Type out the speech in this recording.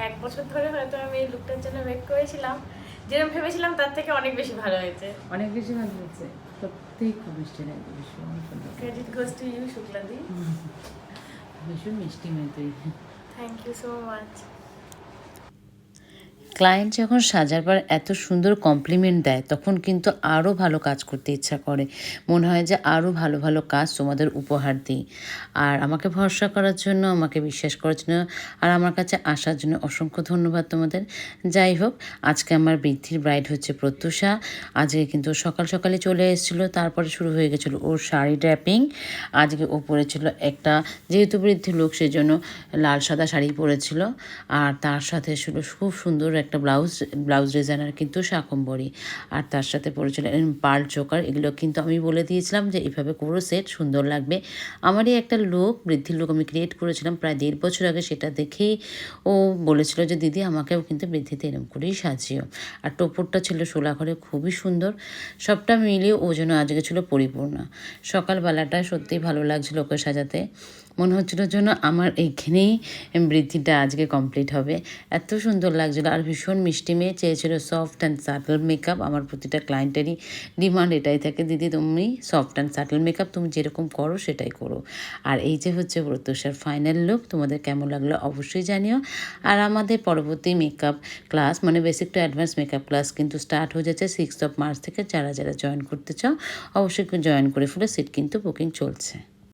1 বছর ধরে হয়তো আমি এই লুকটার জন্য ওয়েট করেছিলাম। যেরকম ভেবেছিলাম তার থেকে অনেক বেশি ভালো হয়েছে। অনেক বেশি ভালো হয়েছে, সত্যিই খুব মিষ্টি লাগছে, ভীষণ সুন্দর। ক্রেডিট গোজ টু ইউ শুক্লাদি। ভীষণ মিষ্টি মেয়ে তুই। Thank you so much. Client যখন সাজার পর এত সুন্দর কমপ্লিমেন্ট দেয় তখন কিন্তু আরও ভালো কাজ করতে ইচ্ছা করে, মনে হয় যে আরও ভালো ভালো কাজ তোমাদের উপহার দিই। আর আমাকে ভরসা করার জন্য, আমাকে বিশ্বাস করার জন্য, আর আমার কাছে আসার জন্য অসংখ্য ধন্যবাদ তোমাদের। যাই হোক, আজকে আমার বৃদ্ধির ব্রাইড হচ্ছে প্রত্যুষা। আজকে কিন্তু সকাল সকালে চলে এসেছিলো, তারপরে শুরু হয়ে গেছিলো ওর শাড়ি ড্র্যাপিং। আজকে ও পরেছিল একটা, যেহেতু বৃদ্ধির লোক সেই জন্য লাল সাদা শাড়ি পরেছিল, আর তার সাথে ছিল খুব সুন্দর একটা ব্লাউজ ডিজাইনার কিন্তু শাকম্বরী, আর তার সাথে পরেছিল পার্ল চোকার। এগুলো কিন্তু আমি বলে দিয়েছিলাম যে এইভাবে করো সেট, সুন্দর লাগবে। আমারই একটা লুক, বৃদ্ধির লুক আমি ক্রিয়েট করেছিলাম প্রায় 1.5 বছর আগে। সেটা দেখেই ও বলেছিল যে দিদি আমাকেও কিন্তু বৃদ্ধিতে এরম করেই সাজিও। আর টোপরটা ছিল শোলা ঘরে, খুবই সুন্দর। সবটা মিলিয়ে ও যেন আজকে ছিল পরিপূর্ণ। সকালবেলাটা সত্যিই ভালো লাগছিল ওকে সাজাতে, মনে হচ্ছিল যেন আমার এইখানেই বৃদ্ধিটা আজকে কমপ্লিট হবে। এত সুন্দর লাগছিলো। আর ভীষণ মিষ্টি মেয়ে, চেয়েছিল সফট অ্যান্ড সাটল মেকআপ। আমার প্রতিটা ক্লায়েন্টেরই ডিমান্ড এটাই থাকে, দিদি তুমি সফট অ্যান্ড সাটল মেকআপ তুমি যেরকম করো সেটাই করো। আর এই যে হচ্ছে প্রত্যুষার ফাইনাল লুক, তোমাদের কেমন লাগলো অবশ্যই জানিও। আর আমাদের পরবর্তী মেকআপ ক্লাস, মানে basic to advance makeup class কিন্তু স্টার্ট হয়ে যাচ্ছে 6 মার্চ থেকে। যারা যারা জয়েন করতে চাও অবশ্যই জয়েন করে ফেলে, সিট কিন্তু বুকিং চলছে।